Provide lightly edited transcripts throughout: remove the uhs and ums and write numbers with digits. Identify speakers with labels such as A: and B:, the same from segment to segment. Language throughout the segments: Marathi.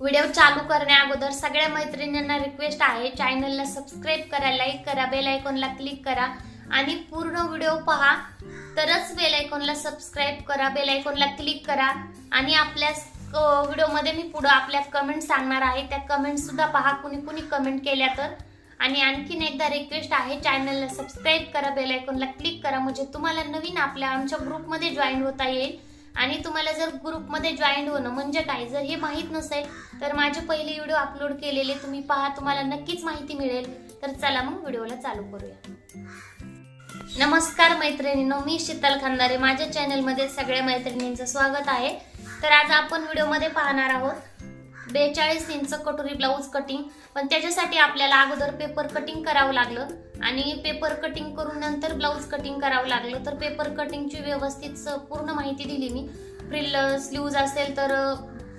A: व्हिडिओ चालू करण्या अगोदर सगळ्या मैत्रिणींना रिक्वेस्ट आहे, चॅनलला सबस्क्राइब करा, लाईक करा, बेल आयकॉनला क्लिक करा आणि पूर्ण व्हिडिओ पहा तरच बेल आयकॉनला सबस्क्राइब करा, बेल आयकॉनला क्लिक करा आणि आपल्या व्हिडिओमध्ये मी पुढे आपल्या कमेंट सांगणार आहे, त्या कमेंट सुद्धा पहा कुणी कुणी कमेंट केल्या तर। आणि आणखीन एकदा रिक्वेस्ट आहे, चॅनलला सबस्क्राइब करा, बेल आयकॉनला क्लिक करा म्हणजे तुम्हाला नवीन आमच्या ग्रुपमध्ये जॉईन होता येईल। आणि तुम्हाला जर ग्रुपमध्ये जॉईन होणं म्हणजे काय जर हे माहित नसेल तर माझे पहिले व्हिडिओ अपलोड केलेले तुम्ही पहा, तुम्हाला नक्कीच माहिती मिळेल। तर चला मग व्हिडिओला चालू करूया। नमस्कार मैत्रिणींनो, मी शीतल खंदारे, माझ्या चॅनलमध्ये सगळ्या मैत्रिणींचं स्वागत आहे। तर आज आपण व्हिडिओमध्ये पाहणार आहोत 42 इंच कटोरी ब्लाउज कटिंग, पण त्याच्यासाठी आपल्याला अगोदर पेपर कटिंग करावं लागलं आणि पेपर कटिंग करून नंतर ब्लाउज कटिंग करावं लागलं। तर पेपर कटिंगची व्यवस्थित पूर्ण माहिती दिली मी। फ्रिल स्लीव्ज असेल तर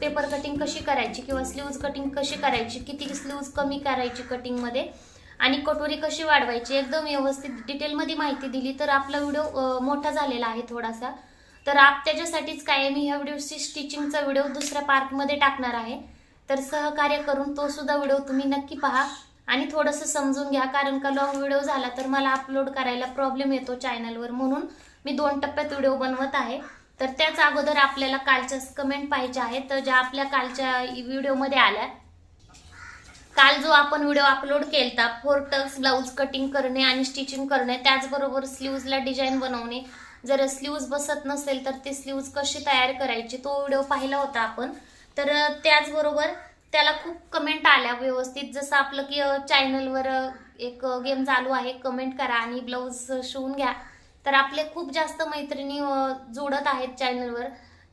A: पेपर कटिंग कशी करायची किंवा स्लीव्ज कटिंग कशी करायची, किती स्लीव्ज कमी करायची कटिंग मध्ये आणि कटोरी कशी वाढवायची, एकदम व्यवस्थित डिटेलमध्ये माहिती दिली। तर आपला व्हिडिओ मोठा झालेला आहे थोडासा, तर त्याच्यासाठीच काय मी ह्या व्हिडिओची स्टिचिंगचा व्हिडिओ दुसऱ्या पार्टमध्ये टाकणार आहे। तर सहकार्य करून तो सुद्धा व्हिडिओ तुम्ही नक्की पहा आणि थोडंसं समजून घ्या, कारण का लॉंग व्हिडिओ झाला तर मला अपलोड करायला प्रॉब्लेम येतो चॅनलवर, म्हणून मी 2 टप्प्यात व्हिडिओ बनवत आहे। तर त्याच अगोदर आपल्याला कालच्या कमेंट पाहिजे आहेत, तर ज्या आपल्या कालच्या व्हिडिओमध्ये आल्या, काल जो आपण व्हिडिओ अपलोड केलता 4 टक्स ब्लाउज कटिंग करणे आणि स्टिचिंग करणे, त्याचबरोबर स्लीव्जला डिझाईन बनवणे, जर स्लीव्ज बसत नसेल तर ते स्लीव्ज कशी तयार करायची तो व्हिडिओ पाहिला होता आपण। तर त्याचबरोबर त्याला खूप कमेंट आल्या व्यवस्थित, जसं आपलं की चॅनलवर एक गेम चालू आहे, कमेंट करा आणि ब्लाउज शिवून घ्या। तर आपले खूप जास्त मैत्रिणी जोडत आहेत चॅनलवर,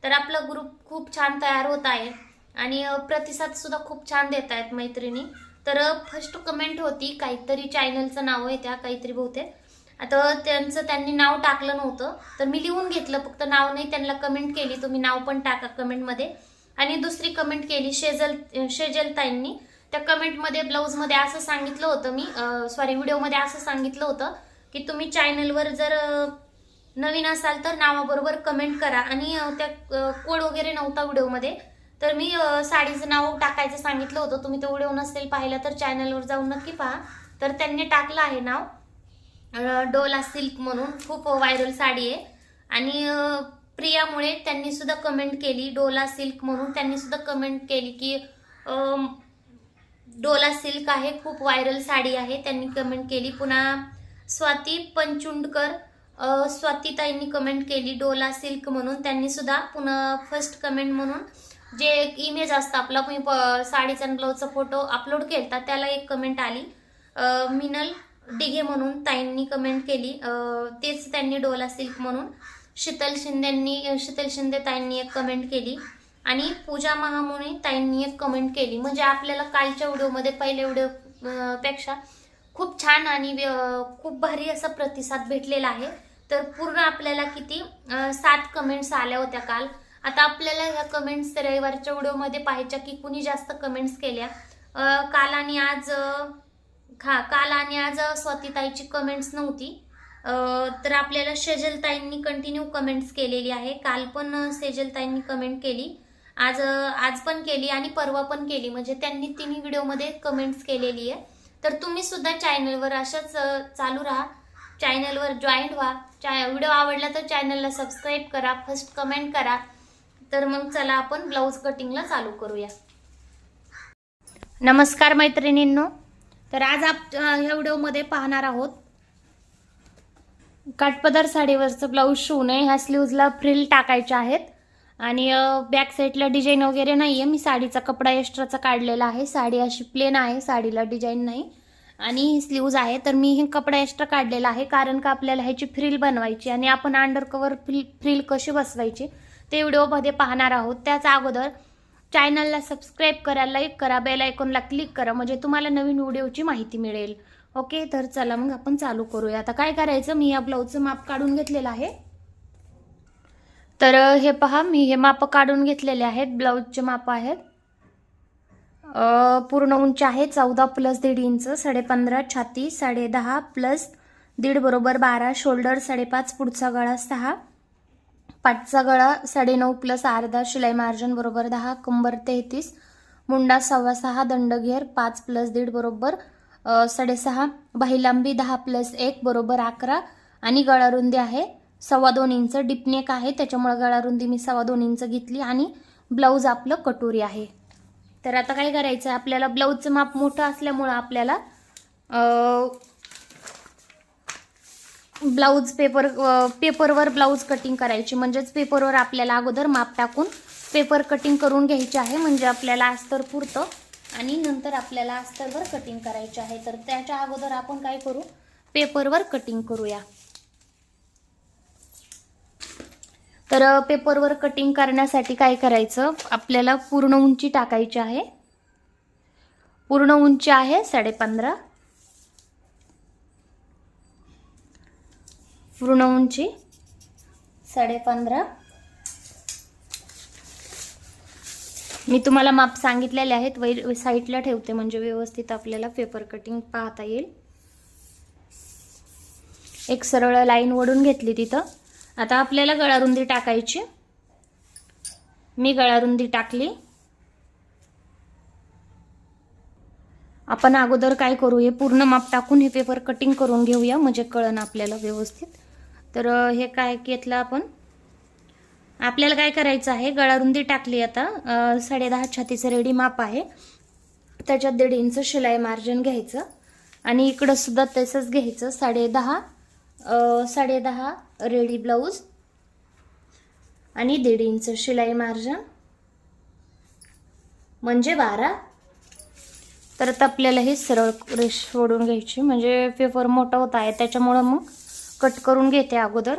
A: तर आपला ग्रुप खूप छान तयार होत आहे आणि प्रतिसाद सुद्धा खूप छान देत आहेत मैत्रिणी। तर फर्स्ट कमेंट होती काहीतरी चॅनलचं नाव आहे त्या काहीतरी बहुतेक, आता त्यांनी नाव टाकलं नव्हतं तर मी लिहून घेतलं, फक्त नाव नाही, त्यांना कमेंट केली तुम्ही नाव पण टाका कमेंटमध्ये। आणि दुसरी कमेंट केली शेजल ताईंनी, त्या कमेंटमध्ये ब्लाऊजमध्ये असं सांगितलं होतं मी व्हिडिओमध्ये असं सांगितलं होतं की तुम्ही चॅनलवर जर नवीन असाल तर नावाबरोबर कमेंट करा, आणि त्या कोड वगैरे नव्हता व्हिडिओमध्ये, तर मी साडीचं नाव टाकायचं सांगितलं होतं। तुम्ही तो व्हिडिओ नसेल पाहिला तर चॅनलवर जाऊन नक्की पहा। तर त्यांनी टाकलं आहे नाव डोला सिल्क म्हणून, खूप व्हायरल साडी आहे। आणि प्रियामुळे त्यांनी सुद्धा कमेंट केली डोला सिल्क म्हणून, त्यांनी सुद्धा कमेंट केली की डोला सिल्क आहे, खूप व्हायरल साडी आहे, त्यांनी कमेंट केली। पुन्हा स्वाती पंचुंडकर स्वातीताईंनी कमेंट केली डोला सिल्क म्हणून, त्यांनी सुद्धा पुन्हा फर्स्ट कमेंट म्हणून जे एक इमेज असतं आपला, मी साडीचा ब्लाउजचा फोटो अपलोड केला त्याला एक कमेंट आली। मिनल डिघे म्हणून ताईंनी कमेंट केली, तेच त्यांनी डोला सिल्क म्हणून। शीतल शिंदे ताईंनी एक कमेंट केली आणि पूजा महामुनी ताईंनी एक कमेंट केली। म्हणजे आपल्याला कालच्या व्हिडिओमध्ये पहिल्या व्हिडिओ पेक्षा खूप छान आणि खूप भारी असा प्रतिसाद भेटलेला आहे। तर पूर्ण आपल्याला किती 7 कमेंट्स आल्या होत्या काल। आता आपल्याला ह्या कमेंट्स रविवारच्या व्हिडिओमध्ये पाहायच्या की कुणी जास्त कमेंट्स केल्या। काल आणि आज स्वातीताईची कमेंट्स नव्हती, तर आपल्याला सेजलताईंनी कंटिन्यू कमेंट्स केलेली आहे। काल पण सेजलताईंनी कमेंट केली, आज पण केली आणि परवा पण केली, म्हणजे त्यांनी तिन्ही व्हिडिओमध्ये कमेंट्स केलेली आहे। तर तुम्ही सुद्धा चॅनलवर अशाच चालू राहा, चॅनलवर जॉईन व्हा। व्हिडिओ आवडला तर चॅनलला सबस्क्राइब करा, फर्स्ट कमेंट करा। तर मग चला आपण ब्लाउज कटिंगला चालू करूया। नमस्कार मैत्रिणींनो, तर आज ह्या व्हिडिओमध्ये पाहणार आहोत काठपदर साडीवरचं ब्लाऊज शिवणे। ह्या स्लीव्जला फ्रिल टाकायचे आहेत आणि बॅक साईडला डिझाईन वगैरे नाहीये, मी साडीचा कपडा एक्स्ट्राचा काढलेला आहे, साडी अशी प्लेन आहे, साडीला डिझाईन नाही आणि ही स्लीव्ज आहे। तर मी हे कपडा एक्स्ट्रा काढलेला आहे कारण का आपल्याला ह्याची फ्रिल बनवायची आणि आपण अंडर कव्हर फ्रिल कशी बसवायची ते व्हिडिओमध्ये पाहणार आहोत। त्याच अगोदर चॅनलला सबस्क्राइब करा, लाईक करा, बेल आयकॉनला क्लिक करा म्हणजे तुम्हाला नवीन व्हिडिओची माहिती मिळेल। ओके, तर चला मग आपण चालू करूया। आता काय करायचं, मी या ब्लाऊजचं माप काढून घेतलेलं आहे। तर हे पहा, मी हे माप काढून घेतलेले आहेत, ब्लाऊजचे माप आहेत। पूर्ण उंची आहे 14 + 1.5 इंच, 15.5 छाती, 10.5 + 1.5 बरोबर 12, शोल्डर 5.5, पुढचा गळा 6, पाठचा गळा 9.5 + अर्धा, शिलाई मार्जिन बरोबर 10, कंबर 33, मुंडा 6.25, दंडघेर 5 + 1.5 बरोबर 6.5, बाही लांबी 10 + 1 बरोबर 11 आणि गळारुंदी आहे 2.25 इंच. डिपनेक आहे त्याच्यामुळे गळारुंदी मी 2.25 इंच घेतली आणि ब्लाऊज आपलं कटोरी आहे. तर आता काय करायचं, आपल्याला ब्लाऊजचं माप मोठं असल्यामुळे आपल्याला ब्लाऊज पेपरवर ब्लाऊज कटिंग करायची. म्हणजेच पेपरवर आपल्याला अगोदर माप टाकून पेपर कटिंग करून घ्यायचे आहे. म्हणजे आपल्याला अस्तर पुरतं आणि नंतर आपल्याला अस्तरवर कटिंग करायचे आहे. तर त्याच्या अगोदर आपण काय करू, पेपरवर कटिंग करूया. तर पेपरवर कटिंग करण्यासाठी काय करायचं, आपल्याला पूर्ण उंची टाकायची आहे. पूर्ण उंची आहे 15.5. पूर्ण उंची 15.5. मी तुम्हाला माप सांगितलेले आहेत, साईडला ठेवते म्हणजे व्यवस्थित आपल्याला पेपर कटिंग पाहता येईल. एक सरळ लाईन ओढून घेतली तिथं. आता आपल्याला गळारुंदी टाकायची. मी गळारुंदी टाकली. आपण अगोदर काय करू, हे पूर्ण माप टाकून हे पेपर कटिंग करून घेऊया म्हणजे कळन आपल्याला व्यवस्थित. तर हे काय घेतलं आपण, आपल्याला काय करायचं आहे, गळारुंदी टाकली. आता 10.5 छातीचं रेडी माप आहे, त्याच्यात 1.5 इंच शिलाई मार्जिन घ्यायचं आणि इकडं सुद्धा तसंच घ्यायचं. 10.5 रेडी ब्लाऊज आणि 1.5 इंच शिलाई मार्जिन म्हणजे 12. तर आता आपल्याला हे सरळ रेष ओढून घ्यायची म्हणजे पेपर मोठा होत आहे त्याच्यामुळं मग कट करून घेते अगोदर.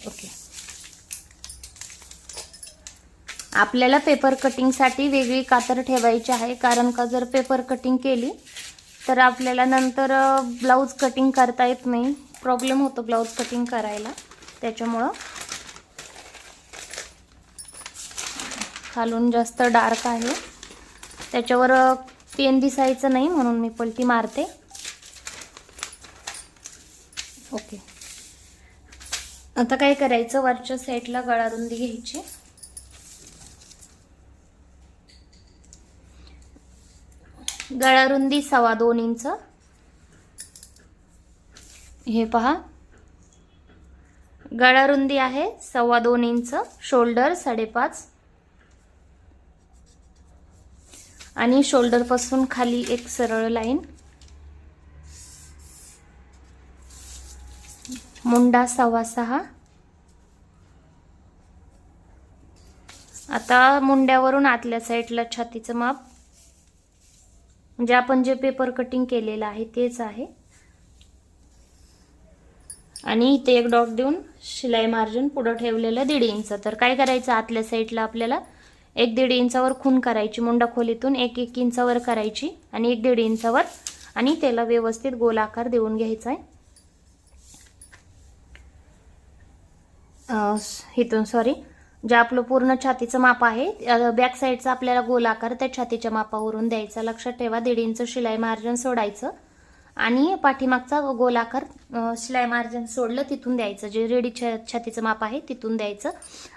A: ओके. आपल्याला पेपर कटिंगसाठी वेगळी कातर ठेवायची आहे, कारण का जर पेपर कटिंग केली तर आपल्याला नंतर ब्लाऊज कटिंग करता येत नाही, प्रॉब्लेम होतो ब्लाऊज कटिंग करायला. त्याच्यामुळं खालून जास्त डार्क आहे त्याच्यावर पेन दिसायचं नाही म्हणून मी पलटी मारते. ओके. आता काय करायचं, वरच्या साईडला गळारुंदी घ्यायची. गळारुंदी 2.25 इंच. हे पहा, गळारुंदी आहे 2.25 इंच. शोल्डर 5.5 आणि शोल्डर पासून खाली एक सरळ लाईन. मुंडा 6.25. आता मुंड्यावरून आतल्या साईडला छातीचं माप म्हणजे आपण जे पेपर कटिंग केलेलं आहे तेच आहे आणि इथे एक डॉट देऊन शिलाई मार्जिन पुढे ठेवलेलं 1.5 इंच. तर काय करायचं, आतल्या साईडला आपल्याला 1-1.5 इंचावर खून करायची. मुंडा खोलीतून 1-1 इंचावर करायची आणि 1-1.5 इंचावर आणि त्याला व्यवस्थित गोलाकार देऊन घ्यायचा आहे. इथून जे आपलं पूर्ण छातीचं माप आहे बॅक साईडचा आपल्याला गोलाकार त्या छातीच्या मापावरून द्यायचा. लक्षात ठेवा, 1.5 इंच शिलाई मार्जिन सोडायचं आणि पाठीमागचा गोलाकार शिलाई मार्जिन सोडलं तिथून द्यायचं. जे रेडी छातीचं माप आहे तिथून द्यायचं.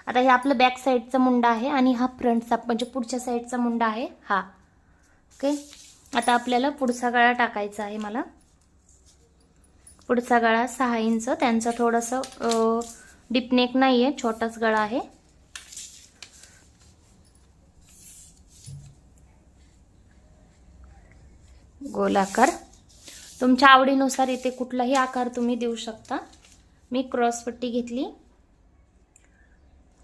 A: आता हे आपलं बॅक साईडचा मुंडा आहे आणि हा फ्रंटचा म्हणजे पुढच्या साईडचा मुंडा आहे हा. ओके. आता आपल्याला पुढचा गळा टाकायचा आहे. मला पुढचा गळा 6 इंच. त्यांचा थोडंसं डिपनेक नाही आहे, छोटाच गळा आहे. गोलाकार तुमच्या आवडीनुसार इथे कुठलाही आकार तुम्ही देऊ शकता. मी क्रॉस पट्टी घेतली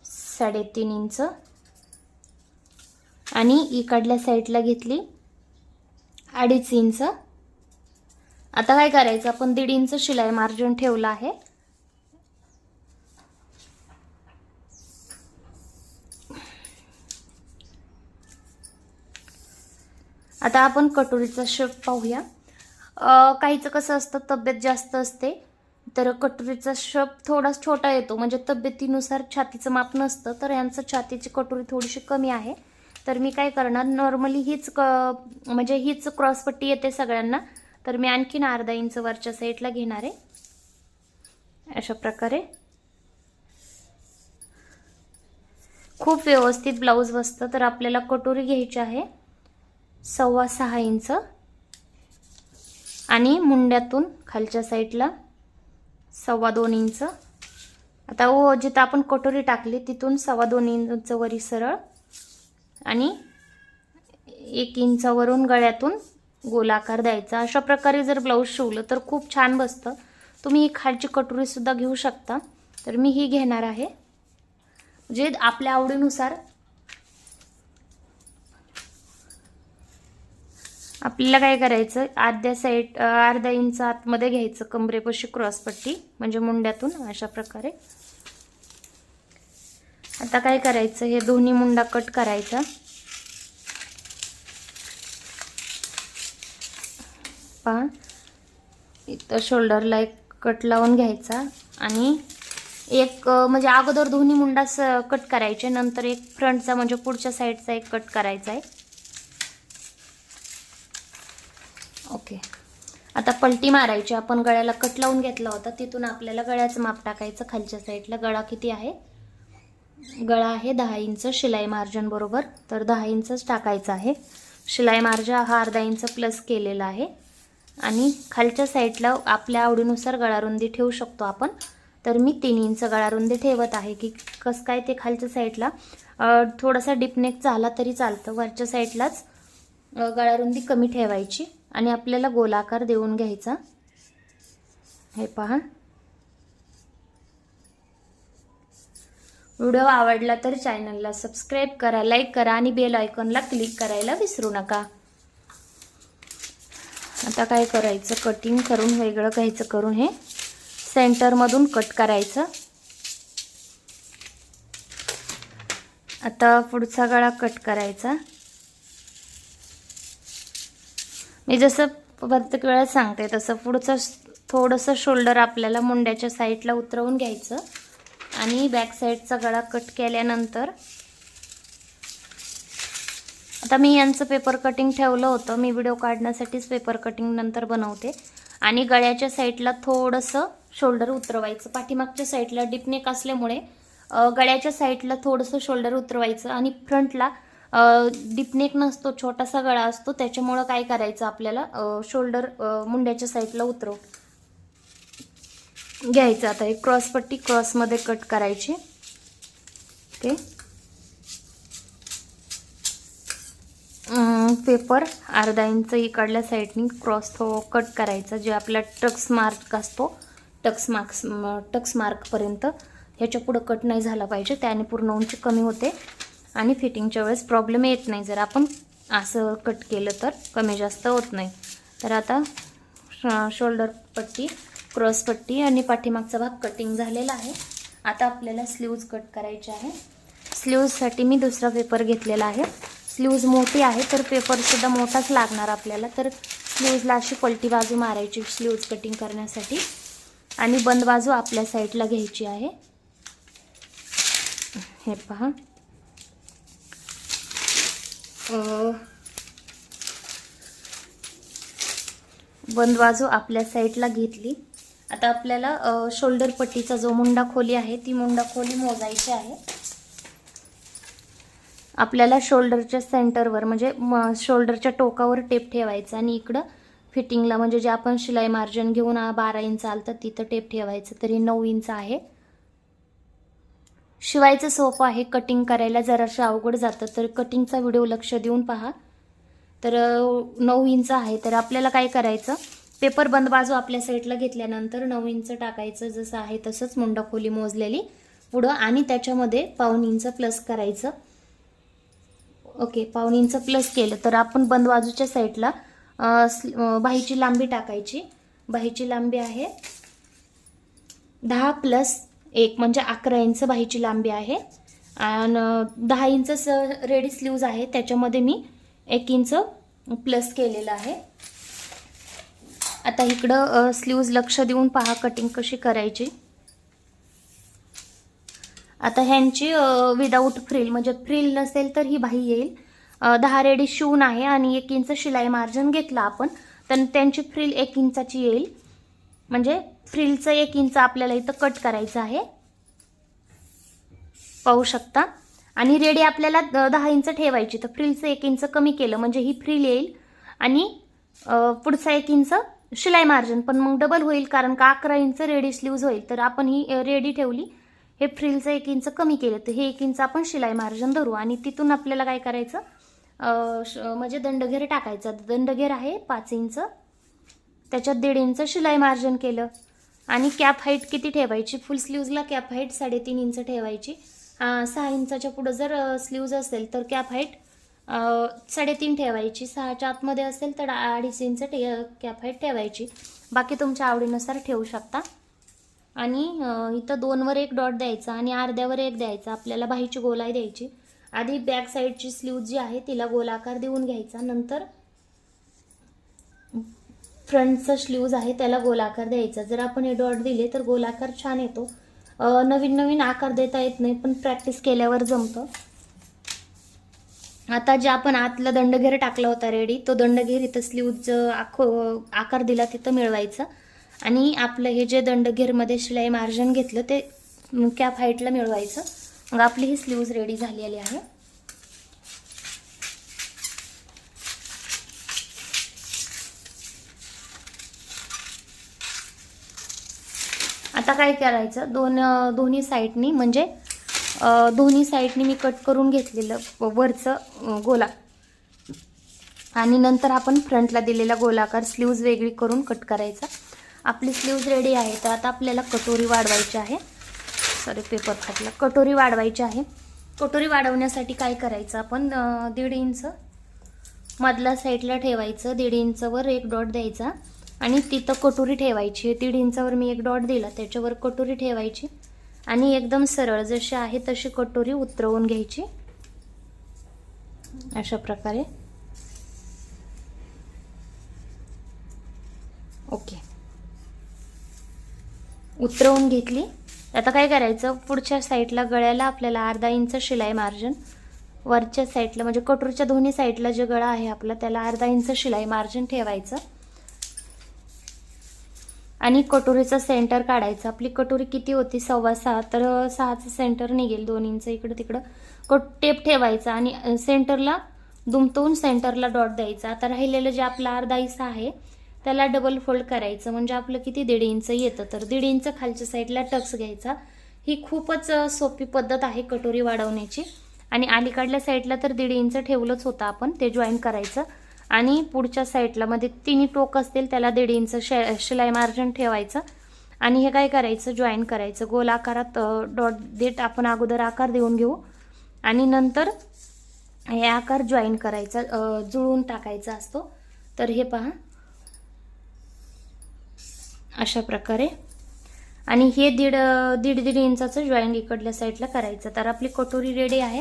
A: 3.5 इंच आणि इकडल्या साईडला घेतली 2.5 इंच. आता काय करायचं, आपण 1.5 इंच शिलाई मार्जिन ठेवला आहे. आता आपण कटोरीचा शेप पाहूया. काहीचं कसं असतं, तब्येत जास्त असते तर कटोरीचा शेप थोडा छोटा येतो म्हणजे तब्येतीनुसार छातीचं माप नसतं. तर यांचं छातीची कटोरी थोडीशी कमी आहे. तर मी काय करणार, नॉर्मली म्हणजे हीच क्रॉसपट्टी येते सगळ्यांना, तर मी आणखीन 1/2 इंच वरच्या साईडला घेणार आहे. अशा प्रकारे खूप व्यवस्थित ब्लाऊज बसतं. तर आपल्याला कटोरी घ्यायची आहे 6.25 इंच आणि मुंड्यातून खालच्या साईडला 2.25 इंच. आता जिथं आपण कटोरी टाकली तिथून 2.25 इंच वरी सरळ आणि 1 इंचावरून गळ्यातून गोलाकार द्यायचा. अशा प्रकारे जर ब्लाऊज शिवलं तर खूप छान बसतं. तुम्ही ही खालची कटोरी सुद्धा घेऊ शकता. तर मी ही घेणार आहे, जे आपल्या आवडीनुसार. आपल्याला काय करायचं, अर्धा इंच आतमध्ये घ्यायचं कमरेपाशी क्रॉसपट्टी, म्हणजे मुंड्यातून अशा प्रकारे. आता काय करायचं, हे दोन्ही मुंडा कट करायचा. पहा, इथं शोल्डरला एक कट लावून घ्यायचा आणि एक म्हणजे अगोदर दोन्ही मुंडास कट करायचे, नंतर एक फ्रंटचा म्हणजे पुढच्या साईडचा एक कट करायचा आहे. ओके. आता पलटी मारायची. आपण गळ्याला कट लावून घेतला होता तिथून आपल्याला गळ्याचं माप टाकायचं. खालच्या साईडला गळा किती आहे, गळा आहे 10 इंच शिलाई मार्जिन बरोबर. तर 10 इंचच टाकायचं आहे. शिलाई मार्जिन हा अर्धा इंच प्लस केलेला आहे. आणि खालच्या साईडला आपल्या आवडीनुसार गळारुंदी ठेवू शकतो आपण. तर मी 3 इंच गळारुंदी ठेवत आहे. की कसं काय, ते खालच्या साईडला थोडासा डिपनेक झाला तरी चालतं, वरच्या साईडलाच गळारुंदी कमी ठेवायची आणि आपल्याला गोलाकार देऊन घ्यायचा. हे पहा. व्हिडिओ आवडला तर चॅनलला सबस्क्राईब करा, लाईक करा आणि बेल आयकॉनला क्लिक करायला विसरू नका. आता काय करायचं, कटिंग करून वेगळं घ्यायचं करून हे सेंटरमधून कट करायचं. आता पुढचा गळा कट करायचा. मी जसं प्रत्येक वेळा सांगते तसं पुढचं थोडंसं शोल्डर आपल्याला मुंड्याच्या साईडला उतरवून घ्यायचं आणि बॅक साईडचा गळा कट केल्यानंतर, आता मी यांचं पेपर कटिंग ठेवलं होतं, मी व्हिडिओ काढण्यासाठीच पेपर कटिंग नंतर बनवते. आणि गळ्याच्या साईडला थोडंसं शोल्डर उतरवायचं. पाठीमागच्या साईडला डिपनेक असल्यामुळे गळ्याच्या साईडला थोडंसं शोल्डर उतरवायचं आणि फ्रंटला डिपनेक नसतो, छोटासा गळा असतो, त्याच्यामुळं काय करायचं, आपल्याला शोल्डर मुंड्याच्या साईडला उतरव घ्यायचं. आता एक क्रॉसपट्टी क्रॉसमध्ये कट करायची. ओके. पेपर अर्धा इंच इकडल्या साईडनी क्रॉस कट करायचा. जे आपला टक्स मार्क असतो, टक्स मार्कपर्यंत, ह्याच्या पुढं कट नाही झाला पाहिजे, त्याने पूर्ण उंची कमी होते आणि फिटिंगच्या वेळेस प्रॉब्लेम येत नाही. जर आपण असं कट केलं तर कमी जास्त होत नाही. तर आता शोल्डर पट्टी, क्रॉस पट्टी आणि पाठीमागचा भाग कटिंग झालेला आहे. आता आपल्याला स्लीव्ज कट करायचे आहे. स्लीव्जसाठी मी दुसरा पेपर घेतलेला आहे. स्लीव्ज मोठी आहे तर पेपरसुद्धा मोठाच लागणार आपल्याला. तर स्लीव्जला अशी पलटी बाजू मारायची स्लीव्ज कटिंग करण्यासाठी आणि बंद बाजू आपल्या साईडला घ्यायची आहे. हे पहा, बंद बाजू आपल्या साईडला घेतली. आता आपल्याला शोल्डर पट्टीचा जो मुंडा खोली आहे ती मुंडा खोली मोजायची आहे. आपल्याला शोल्डरच्या सेंटरवर म्हणजे शोल्डरच्या टोकावर टेप ठेवायचा आणि इकडं फिटिंगला म्हणजे जे आपण शिलाई मार्जिन घेऊन 12 इंच आलं तर तिथं टेप ठेवायचं. तरी 9 इंच आहे. शिवायचं सोपं आहे, कटिंग करायला जरासं अवघड जातं. तर कटिंगचा व्हिडिओ लक्ष देऊन पहा. तर 9 इंच आहे. तर आपल्याला काय करायचं, पेपर बंद बाजू आपल्या साईडला घेतल्यानंतर 9 इंच टाकायचं, जसं आहे तसंच मुंडा खोली मोजलेली पुढं, आणि त्याच्यामध्ये पाऊण इंच प्लस करायचं. ओके, पाऊण इंच प्लस केलं तर आपण बंद बाजूच्या साईडला बाहीची लांबी टाकायची. बाहीची लांबी आहे 10 + 1 म्हणजे 11 इंच बाहीची लांबी आहे. आणि 10 इंच रेडी स्लीव्ज आहे, त्याच्यामध्ये मी 1 इंच प्लस केलेलं आहे. आता इकडं स्लीव्ज लक्ष देऊन पहा कटिंग कशी करायची. आता ह्यांची विदाऊट फ्रिल म्हणजे फ्रिल नसेल तर ही बाही येईल. 10 रेडी शिवून आहे आणि 1 इंच शिलाई मार्जिन घेतला आपण, तर त्यांची फ्रिल 1 इंचाची येईल. म्हणजे फ्रिलचं 1 इंच आपल्याला इथं कट करायचं आहे, पाहू शकता. आणि रेडी आपल्याला 10 इंच ठेवायची, तर फ्रिलचं 1 इंच कमी केलं म्हणजे ही फ्रिल येईल आणि पुढचा 1 इंच शिलाई मार्जिन पण मग डबल होईल, कारण का 11 इंच रेडी स्लीव्ज होईल. तर आपण ही रेडी ठेवली, हे फ्रिलचं 1 इंच कमी केलं, तर हे 1 इंच आपण शिलाई मार्जिन धरू आणि तिथून आपल्याला काय करायचं, म्हणजे दंडघेर टाकायचा. दंडघेर आहे 5 इंच, त्याच्यात 1.5 इंच शिलाई मार्जिन केलं. आणि कॅप हाईट किती ठेवायची, फुल स्लीव्जला कॅप हाईट 3.5 इंच ठेवायची. 6 इंचाच्या पुढं जर स्लीव्ज असेल तर कॅप हाईट 3.5 ठेवायची. 6च्या आतमध्ये असेल तर 2.5 इंच कॅप हाईट ठेवायची. बाकी तुमच्या आवडीनुसार ठेवू शकता. आणि इथं 2वर 1 डॉट द्यायचा आणि अर्ध्यावर 1 द्यायचा. आपल्याला बाहीची गोलाई द्यायची. आधी बॅक साईडची स्लीव जी आहे तिला गोलाकार देऊन घ्यायचा, नंतर फ्रंटचा स्लीव्ज आहे त्याला गोलाकार द्यायचा. जर आपण हे डॉट दिले तर गोलाकार छान येतो. नवीन नवीन आकार देता येत नाही, पण प्रॅक्टिस केल्यावर जमतं. आता जे आपण आतला दंडघेर टाकला होता रेडी, तो दंडघेर इथं स्लीव्ज आकार दिला तिथं मिळवायचा. आणि आपलं हे जे दंडघेरमध्ये शिलाई मार्जिन घेतलं ते कॅप हाईटला मिळवायचं. मग आपली ही स्लीव्ज रेडी झालेली आहे. आता काय करायचं, दोन्ही साईडनी म्हणजे दोन्ही साईडनी मी कट करून घेतलेलं वरचं गोला आणि नंतर आपण फ्रंटला दिलेला गोलाकार स्लीव्ज वेगळी करून कट करायचा. आपली स्लीव्ज रेडी आहे. तर आता आपल्याला कटोरी वाढवायची आहे. पेपर फाटला. कटोरी वाढवायची आहे. कटोरी वाढवण्यासाठी काय करायचं, आपण 1.5 इंच मधल्या साईडला ठेवायचं. 1.5 इंचवर 1 डॉट द्यायचा आणि तिथं कटोरी ठेवायची. 1.5 इंचावर मी 1 डॉट दिला, त्याच्यावर कटोरी ठेवायची आणि एकदम सरळ जशी आहे तशी कटोरी उतरवून घ्यायची अशा प्रकारे. ओके, उतरवून घेतली. आता काय करायचं, पुढच्या साईडला गळ्याला आपल्याला 1/2 इंच शिलाई मार्जिन, वरच्या साईडला म्हणजे कटोरीच्या दोन्ही साईडला जे गळा आहे आपला त्याला 1/2 इंच शिलाई मार्जिन ठेवायचं आणि कटोरीचा सेंटर काढायचा. आपली कटोरी किती होती 6.25, तर 6चं सेंटर निघेल 2 इंच इकडं तिकडं. टेप ठेवायचा आणि सेंटरला दुमतवून सेंटरला डॉट द्यायचा. आता राहिलेलं जे आपला 1/2 इंच आहे त्याला डबल फोल्ड करायचं म्हणजे आपलं किती 1.5 इंच येतं. तर 1.5 इंच खालच्या साईडला टक्स घ्यायचा. ही खूपच सोपी पद्धत आहे कटोरी वाढवण्याची. आणि अलीकडल्या साईडला तर 1.5 इंच ठेवलंच होतं आपण, ते जॉईन करायचं. आणि पुढच्या साईडला मध्ये तिन्ही टोक असतील त्याला 1.5 इंच शिलाई मार्जिन ठेवायचं आणि हे काय करायचं, जॉईन करायचं. गोल आकारात डॉट देत आपण अगोदर आकार देऊन घेऊ आणि नंतर हे आकार जॉईन करायचा, जुळवून टाकायचा असतो. तर हे पहा अशा प्रकारे. आणि हे 1.5 इंचाचं जॉईन इकडल्या साईडला करायचं. तर आपली कटोरी रेडी आहे.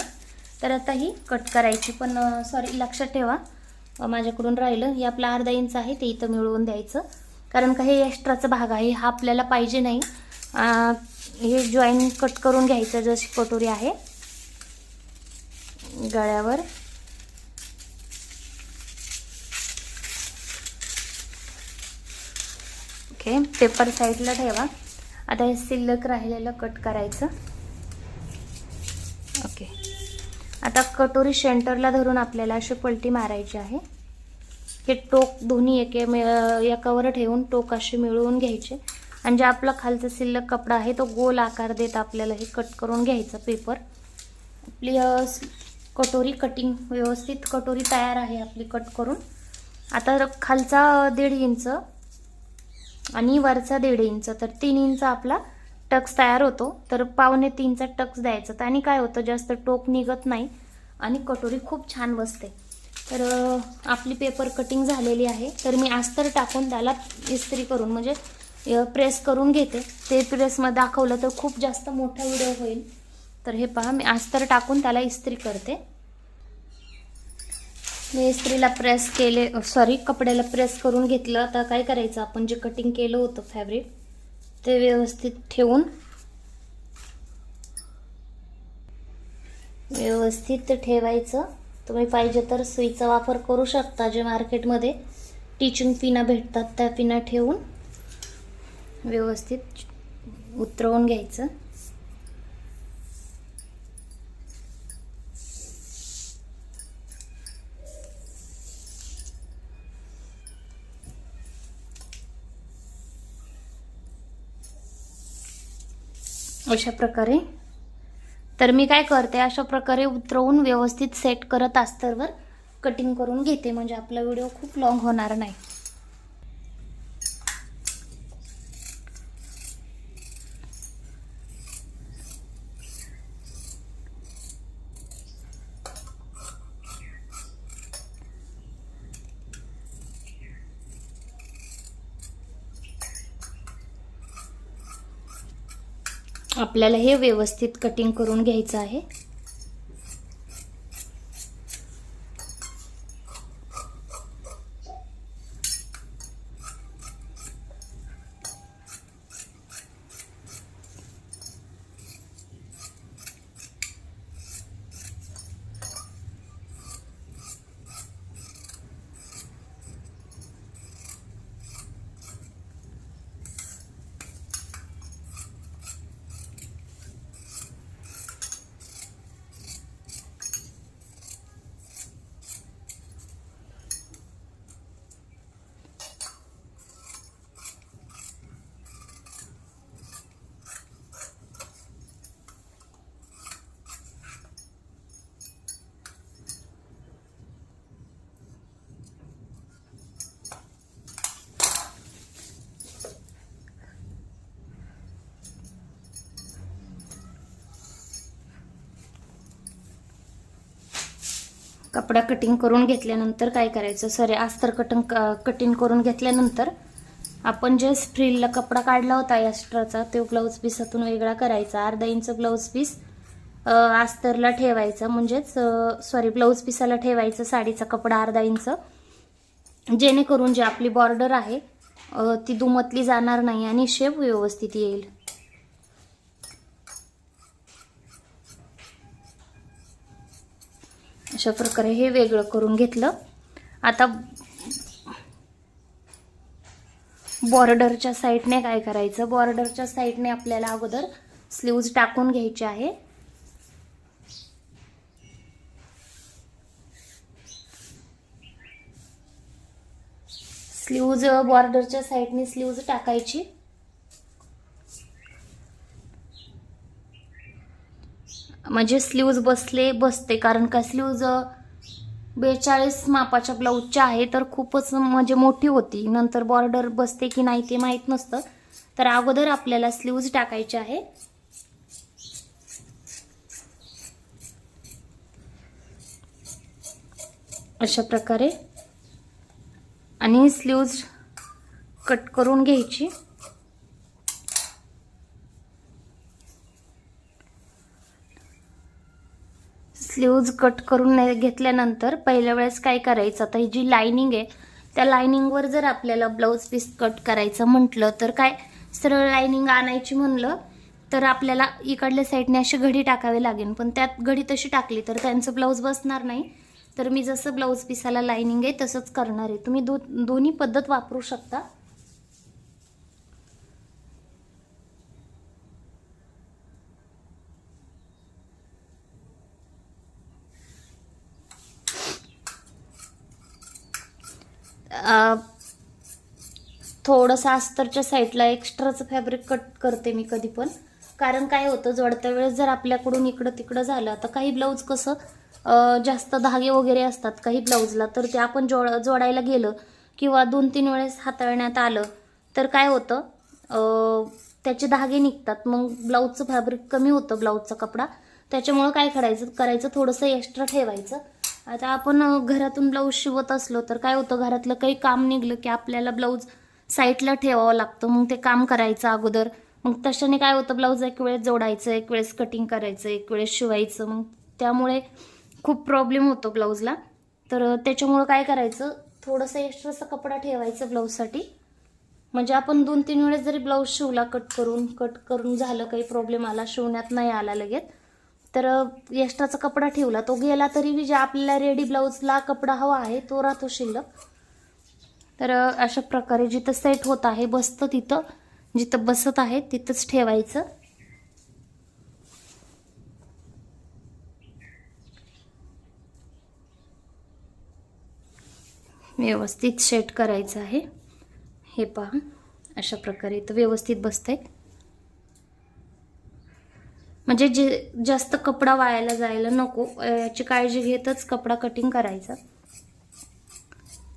A: तर आता ही कट करायची, पण सॉरी लक्षात ठेवा माझ्याकडून राहिलं, हे आपला 1/2 इंच आहे ते इथं मिळवून द्यायचं, कारण का हे एक्स्ट्राचा भाग आहे हा आपल्याला पाहिजे नाही. हे जॉईन कट करून घ्यायचं जशी कटोरी आहे गळ्यावर. ओके, पेपर साईडला ठेवा. आता हे शिल्लक राहिलेलं कट करायचं. ओके, आता कटोरी सेंटरला धरून आपल्याला अशी पलटी मारायची आहे. हे टोक दोन्ही एकावर ठेवून टोक असे मिळवून घ्यायचे आणि जे आपला खालचा शिल्लक कपडा आहे तो गोल आकार देत आपल्याला हे कट करून घ्यायचं पेपर. आपली कटोरी कटिंग व्यवस्थित कटोरी तयार आहे आपली कट करून. आता खालचा 1.5 इंच आणि वरचा 1.5 इंच, तर 3 इंच आपला टक्स तयार होतो. तर 2.25चा टक्स द्यायचा. त्याने काय होतं, जास्त टोक निघत नाही आणि कटोरी खूप छान बसते. तर आपली पेपर कटिंग झालेली आहे. तर मी अस्तर टाकून त्याला इस्त्री करून म्हणजे प्रेस करून घेते. ते प्रेसमध्ये दाखवलं तर खूप जास्त मोठा व्हिडिओ होईल. तर हे पहा, मी अस्तर टाकून त्याला इस्त्री करते. मी इस्त्रीला प्रेस केले, कपड्याला प्रेस करून घेतलं. आता काय करायचं, आपण जे कटिंग केलं होतं फॅब्रिक ते व्यवस्थित ठेवून व्यवस्थित ठेवायचं. तुम्ही पाहिजे तर सुईचा वापर करू शकता. जे मार्केटमध्ये टिचिंग पिना भेटतात त्या पिना ठेवून व्यवस्थित उतरवून घ्यायचं. अशा प्रकारे. तर मी काय करते, अशा प्रकारे उतरवून व्यवस्थित सेट करत अस्तरवर कटिंग करून घेते, म्हणजे आपला व्हिडिओ खूप लॉंग होणार नाही. आपल्याला हे व्यवस्थित कटिंग करून घ्यायचं आहे. कपडा कटिंग करून घेतल्यानंतर काय करायचं, अस्तर कटिंग करून घेतल्यानंतर आपण जे फ्रिलला कपडा काढला होता एक्स्ट्राचा, तो ब्लाऊज पीसातून वेगळा करायचा. अर्धा इंच ब्लाऊज पीस अस्तरला ठेवायचा, म्हणजेच ब्लाऊज पीसाला ठेवायचं साडीचा कपडा अर्धा इंच, जेणेकरून जी आपली बॉर्डर आहे ती दुमतली जाणार नाही आणि शेप व्यवस्थित येईल. अशा प्रकारे हे वेगळं करून घेतलं. आता बॉर्डरच्या साईडने काय करायचं, बॉर्डरच्या साईडने आपल्याला अगोदर स्लीव्ज टाकून घ्यायचे आहे. स्लीव्ज बॉर्डरच्या साईडने स्लीव्ज टाकायची. म्हणजे स्लीव्ज बसते, कारण का स्लीव्ज 42 मापाच्या ब्लाऊजच्या आहे, तर खूपच म्हणजे मोठी होती. नंतर बॉर्डर बसते की नाही ते माहीत नसतं, तर अगोदर आपल्याला स्लीव्ज टाकायचे आहे. अशा प्रकारे आणि स्लीव्ज कट करून घ्यायची. स्लीव्ज कट करून घेतल्यानंतर पहिल्या वेळेस काय करायचं, आता ही जी लाइनिंग आहे त्या लाइनिंगवर जर आपल्याला ब्लाऊज पीस कट करायचं म्हटलं तर काय, सरळ लाइनिंग आणायची म्हणलं तर आपल्याला इकडल्या साईडने अशी घडी टाकावी लागेल, पण त्यात घडी तशी टाकली तर त्यांचं ब्लाऊज बसणार नाही. तर मी जसं ब्लाऊज पीसाला लाइनिंग आहे तसंच करणार आहे. तुम्ही दोन्ही पद्धत वापरू शकता. थोडंसं अस्तरच्या साईडला एक्स्ट्राचं फॅब्रिक कट करते मी कधी पण, कारण काय होतं, जोडत्या वेळेस जर आपल्याकडून इकडं तिकडं झालं, आता काही ब्लाऊज कसं जास्त धागे वगैरे असतात काही ब्लाऊजला, तर ते आपण जोडायला गेलं किंवा 2-3 वेळेस हाताळण्यात आलं तर काय होतं, त्याचे धागे निघतात, मग ब्लाऊजचं फॅब्रिक कमी होतं, ब्लाऊजचा कपडा. त्याच्यामुळं काय करायचं थोडंसं एक्स्ट्रा ठेवायचं. आता आपण घरातून ब्लाऊज शिवत असलो तर काय होतं, घरातलं काही काम निघलं की आपल्याला ब्लाऊज साईडला ठेवावं लागतं, मग ते काम करायचं अगोदर. मग तशाने काय होतं, ब्लाऊज एक वेळेस जोडायचं, एक वेळेस कटिंग करायचं, एक वेळेस शिवायचं, मग त्यामुळे खूप प्रॉब्लेम होतो ब्लाऊजला. तर त्याच्यामुळं काय करायचं, थोडंसं एक्स्ट्राचा कपडा ठेवायचं ब्लाऊजसाठी. म्हणजे आपण 2-3 वेळेस जरी ब्लाऊज शिवला कट करून झालं, काही प्रॉब्लेम आला, शिवण्यात नाही आला लगेच, तर एक्स्ट्राचा कपडा ठेवला, तो गेला तरी जे आपल्याला रेडी ब्लाऊजला कपडा हवा आहे तो राहतो शिल्लक. तर अशा प्रकारे जिथं सेट होत आहे, बसतं तिथं, जिथं बसत आहे तिथंच ठेवायचं. व्यवस्थित सेट करायचं आहे. हे पहा, अशा प्रकारे इथं व्यवस्थित बसतंय. म्हणजे जास्त कपडा वायाला जायला नको याची काळजी घेतच कपडा कटिंग करायचा.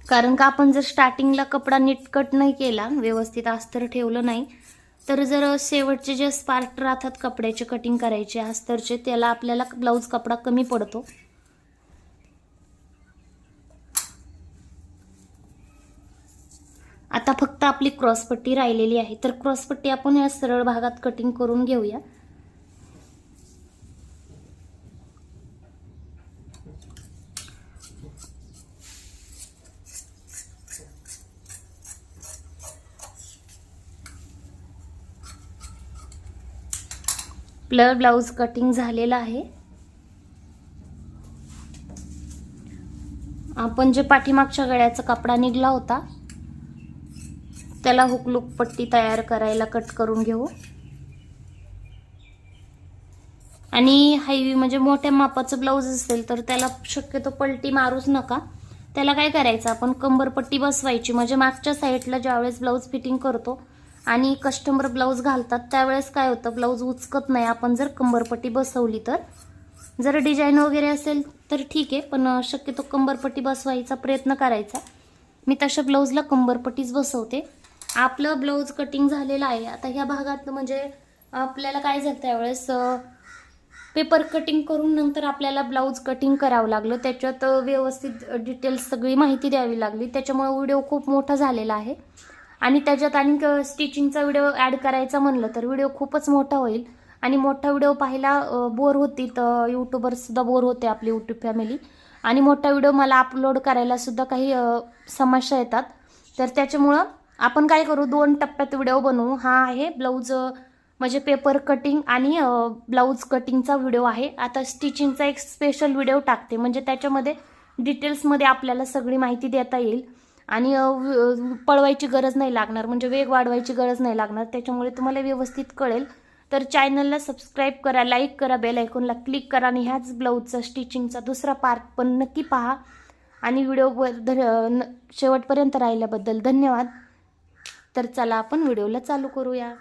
A: कारण का आपण जर स्टार्टिंगला कपडा नीट कट नाही केला, व्यवस्थित अस्तर ठेवलं नाही, तर जर शेवटचे जे पार्ट राहतात कपड्याचे कटिंग करायचे अस्तरचे, त्याला आपल्याला ब्लाऊज कपडा कमी पडतो. आता फक्त आपली क्रॉसपट्टी राहिलेली आहे, तर क्रॉसपट्टी आपण या सरळ भागात कटिंग करून घेऊया. ब्लाऊज कटिंग झालेला आहे. आपण जे पाठीमागच्या गळ्याचा कपडा निघला होता त्याला हुकलूक पट्टी तयार करायला कट करून घेऊ. आणि हायवी म्हणजे मोठ्या मापाचं ब्लाऊज असेल तर त्याला शक्यतो पलटी मारूच नका. त्याला काय करायचं, आपण कंबरपट्टी बसवायची. म्हणजे मागच्या साईडला ज्यावेळेस ब्लाऊज फिटिंग करतो आणि कस्टमर ब्लाऊज घालतात त्यावेळेस काय होतं, ब्लाऊज उचकत नाही आपण जर कंबरपट्टी बसवली तर. जर डिझाईन वगैरे असेल तर ठीक आहे, पण शक्यतो कंबरपट्टी बसवायचा प्रयत्न करायचा. मी तशा ब्लाऊजला कंबरपट्टीच बसवते. आपलं ब्लाऊज कटिंग झालेलं आहे. आता ह्या भागात म्हणजे आपल्याला काय झालं त्यावेळेस पेपर कटिंग करून नंतर आपल्याला ब्लाऊज कटिंग करावं लागलं. त्याच्यात व्यवस्थित डिटेल्स सगळी माहिती द्यावी लागली. त्याच्यामुळे व्हिडिओ खूप मोठा झालेला आहे. आणि त्याच्यात आणि स्टिचिंगचा व्हिडिओ ॲड करायचा म्हणलं तर व्हिडिओ खूपच मोठा होईल. आणि मोठा व्हिडिओ पाहायला बोर होती, तर यूट्यूबरसुद्धा बोर होते आपली यूट्यूब फॅमिली. आणि मोठा व्हिडिओ मला अपलोड करायला सुद्धा काही समस्या येतात. तर त्याच्यामुळं आपण काय करू, 2 टप्प्यात व्हिडिओ बनवू. हा आहे ब्लाऊज म्हणजे पेपर कटिंग आणि ब्लाऊज कटिंगचा व्हिडिओ आहे. आता स्टिचिंगचा एक स्पेशल व्हिडिओ टाकते, म्हणजे त्याच्यामध्ये डिटेल्समध्ये आपल्याला सगळी माहिती देता येईल. आणि पळवायची गरज नाही लागणार, म्हणजे वेग वाढवायची गरज नाही लागणार. त्याच्यामुळे तुम्हाला व्यवस्थित कळेल. तर चॅनलला सबस्क्राईब करा, लाईक करा, बेल आयकॉनला क्लिक करा. आणि ह्याच ब्लाऊजचा स्टिचिंगचा दुसरा पार्ट पण नक्की पहा. आणि व्हिडिओ शेवटपर्यंत राहिल्याबद्दल धन्यवाद. तर चला आपण व्हिडिओला चालू करूया.